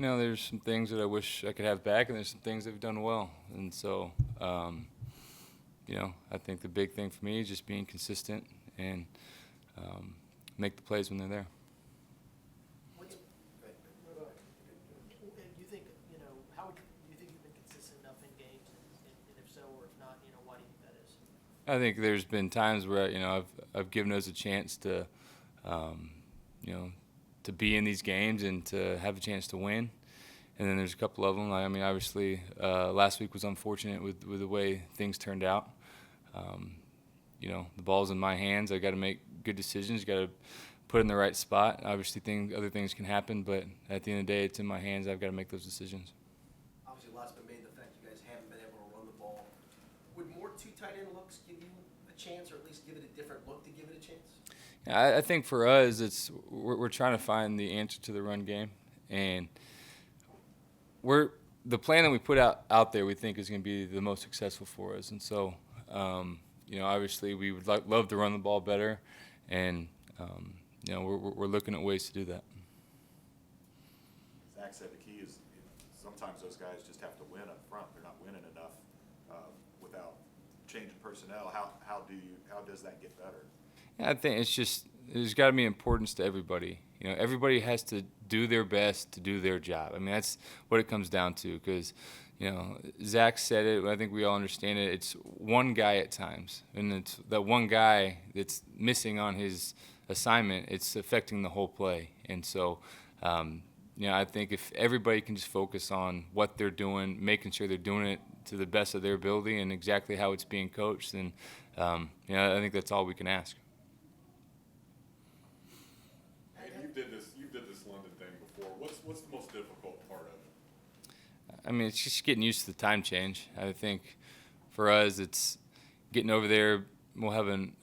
there's some things that I wish I could have back, and there's some things that we've done well. And so, I think the big thing for me is just being consistent and make the plays when they're there. Do you think, how do you think you've been consistent enough in games, and if so, or if not, why do you think that is? I think there's been times where I've given us a chance to, to be in these games and to have a chance to win. And then there's a couple of them. Obviously, last week was unfortunate with the way things turned out. The ball's in my hands. I got to make good decisions. Got to put it in the right spot. Obviously, other things can happen, but at the end of the day, it's in my hands. I've got to make those decisions. Obviously, a lot's been made of the fact you guys haven't been able to run the ball. Would more two tight end looks give you a chance, or at least give it a different look to give it a chance? Yeah, I think for us, we're trying to find the answer to the run game, and the plan that we put out there we think is going to be the most successful for us. And so, obviously we would love to run the ball better, and we're looking at ways to do that. Zach said the key is sometimes those guys just have to win up front. They're not winning enough without changing personnel. How does that get better? Yeah, I think there's got to be importance to everybody. Everybody has to do their best to do their job. That's what it comes down to, because, Zach said it, I think we all understand it. It's one guy at times, and it's that one guy that's missing on his assignment, it's affecting the whole play. And so, I think if everybody can just focus on what they're doing, making sure they're doing it to the best of their ability and exactly how it's being coached, then, I think that's all we can ask. You did this London thing before. What's the most difficult part of it? It's just getting used to the time change. I think for us, it's getting over there. We'll have an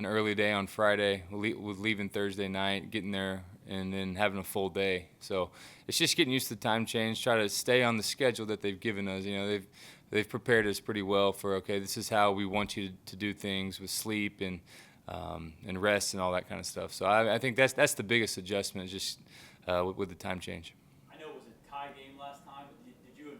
early day on Friday. We're leaving Thursday night, getting there, and then having a full day. So it's just getting used to the time change. Try to stay on the schedule that they've given us. They've prepared us pretty well for, okay, this is how we want you to do things with sleep and rest and all that kind of stuff. So I think that's the biggest adjustment, just with the time change. I know it was a tie game last time, but did you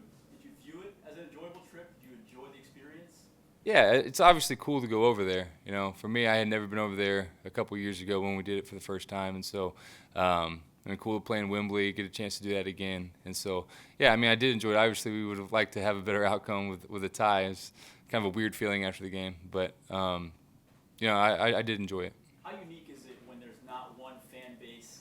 view it as an enjoyable trip? Did you enjoy the experience? Yeah, it's obviously cool to go over there. For me, I had never been over there a couple years ago when we did it for the first time, and so cool to play in Wembley, get a chance to do that again. And so, yeah, I did enjoy it. Obviously, we would have liked to have a better outcome with a tie. It's kind of a weird feeling after the game, but I did enjoy it. How unique is it when there's not one fan base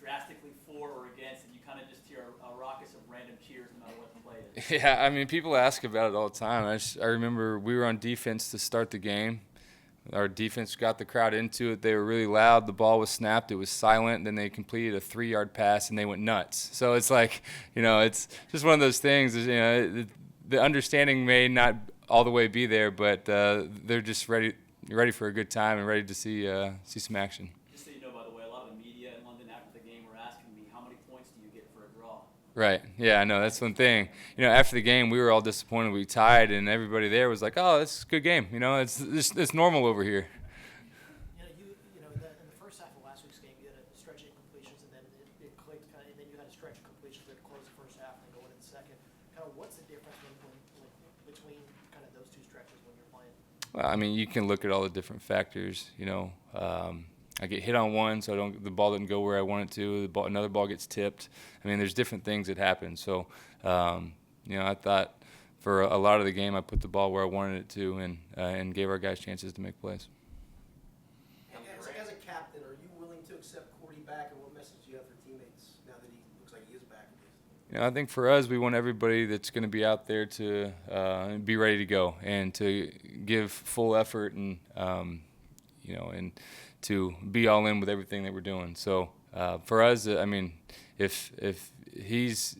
drastically for or against, and you kind of just hear a raucous of random cheers no matter what the play is? Yeah, people ask about it all the time. I remember we were on defense to start the game. Our defense got the crowd into it. They were really loud. The ball was snapped. It was silent. Then they completed a 3-yard pass, and they went nuts. So it's like, it's just one of those things. The understanding may not all the way be there, but they're just ready for a good time and ready to see some action. Just so you know, by the way, a lot of the media in London after the game were asking me, how many points do you get for a draw? Right. Yeah, I know. That's one thing. After the game, we were all disappointed we tied, and everybody there was like, "Oh, it's a good game. It's normal over here." In the first half of last week's game, you had a stretch of incompletions, and then it clicked, and then you had a stretch of completions that closed the first half and then go into the second. What's the difference between those two stretches when you're playing? Well, you can look at all the different factors. I get hit on one, so the ball didn't go where I want it to. Another ball gets tipped. There's different things that happen. So, I thought for a lot of the game, I put the ball where I wanted it to, and gave our guys chances to make plays. As a captain, are you willing to accept Cordy back, and what message do you have for teammates now that he looks like he is back? I think for us, we want everybody that's going to be out there to be ready to go and to give full effort and and to be all in with everything that we're doing. So for us, if he's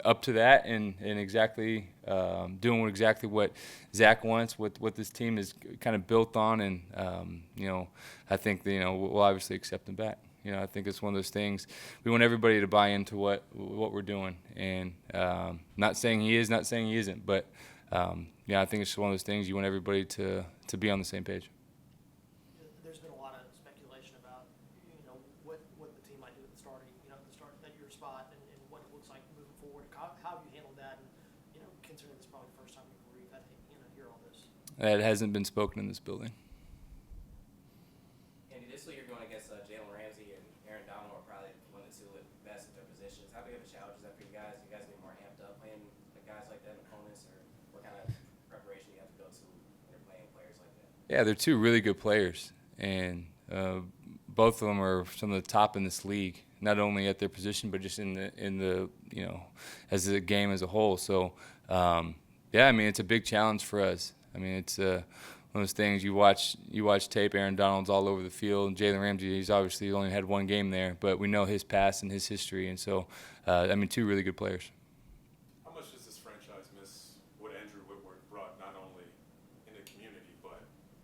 up to that and exactly doing exactly what Zach wants, what this team is kind of built on, and I think we'll obviously accept him back. I think it's one of those things. We want everybody to buy into what we're doing, and not saying he is, not saying he isn't, but I think it's one of those things. You want everybody to be on the same page. There's been a lot of speculation about what the team might do at the start that you're your spot and what it looks like moving forward? How have you handled that? And, you know, considering this is probably the first time in your career you've had to, you know, hear all this. That hasn't been spoken in this building. Andy, this week you're going against Jalen Ramsey and Aaron Donald are probably one of the two best at their positions. How big of a challenge is that for you guys? You guys get more amped up playing guys like that and opponents, or what kind of preparation you have to go to when you're playing players like that? Yeah, they're two really good players, and both of them are some of the top in this league. Not only at their position, but just in the you know, as a game as a whole. So, yeah, I mean, it's a big challenge for us. I mean, it's one of those things you watch tape. Aaron Donald's all over the field. Jalen Ramsey, he's obviously only had one game there, but we know his past and his history, and so I mean, two really good players. How much does this franchise miss what Andrew Whitworth brought, not only in the community, but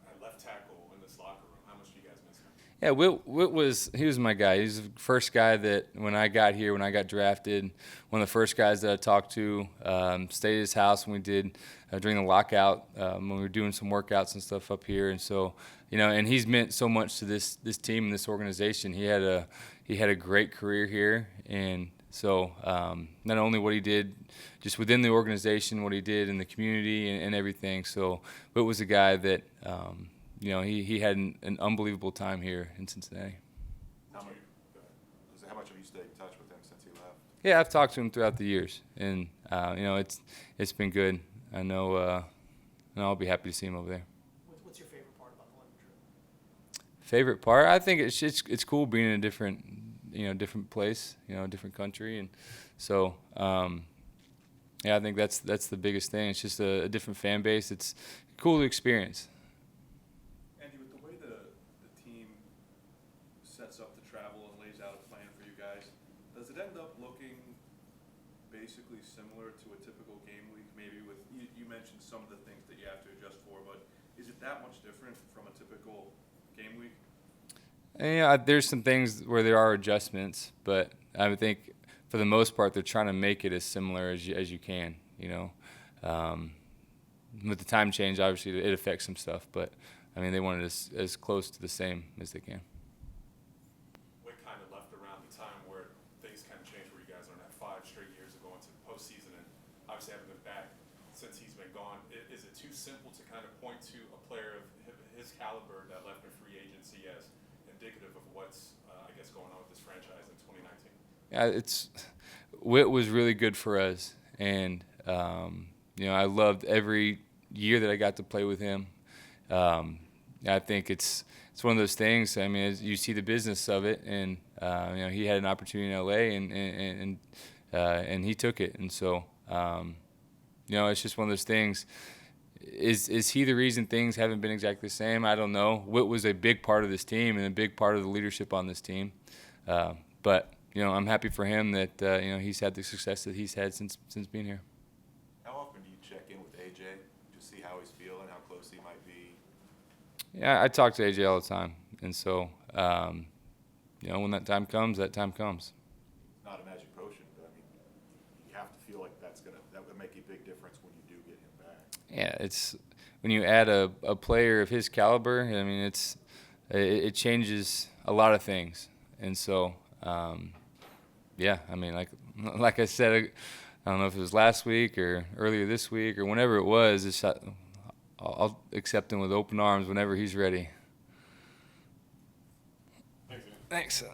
at left tackle in this locker room? How much do you guys miss him? Yeah, Witt was my guy. He's the first guy that when I got here, when I got drafted, one of the first guys that I talked to. Stayed at his house when we did during the lockout, when we were doing some workouts and stuff up here. And so, you know, and he's meant so much to this team and this organization. He had a great career here, and so not only what he did just within the organization, what he did in the community and everything. So Witt was a guy that. You know, he had an unbelievable time here in Cincinnati. How much have you stayed in touch with him since he left? Yeah, I've talked to him throughout the years, and you know, it's been good. I know, and I'll be happy to see him over there. What's your favorite part about the London trip? Favorite part? I think it's cool being in a different place, you know, a different country, and so yeah, I think that's the biggest thing. It's just a different fan base. It's cool to experience. Andy, with the way the team sets up the travel and lays out a plan for you guys, does it end up looking basically similar to a typical game week? Maybe with you mentioned some of the things that you have to adjust for, but is it that much different from a typical game week? Yeah, there's some things where there are adjustments, but I would think for the most part they're trying to make it as similar as you can. You know, with the time change, obviously it affects some stuff, but I mean they want it as close to the same as they can. What kind of left around the time where things kind of changed, where you guys are in that 5 straight years of going to the postseason, and obviously haven't been back since he's been gone. Is it too simple to kind of point to a player of his caliber that left in free agency as indicative of what's, I guess, going on with this franchise in 2019? Yeah, Witt was really good for us, and you know, I loved every year that I got to play with him. I think it's one of those things. I mean, as you see the business of it, and you know, he had an opportunity in LA, and he took it, and so you know, it's just one of those things. Is he the reason things haven't been exactly the same? I don't know. Witt was a big part of this team and a big part of the leadership on this team, but you know, I'm happy for him that you know, he's had the success that he's had since being here. How often do you check in with AJ to see how he's feeling, how close he might be? Yeah, I talk to AJ all the time, and so you know, when that time comes, that time comes. It's not a magic potion, but I mean, you have to feel like that would make a big difference when you do get him back. Yeah, it's when you add a player of his caliber. I mean, it changes a lot of things, and so yeah. I mean, like I said, I don't know if it was last week or earlier this week or whenever it was. I'll accept him with open arms whenever he's ready. Thanks. Thanks.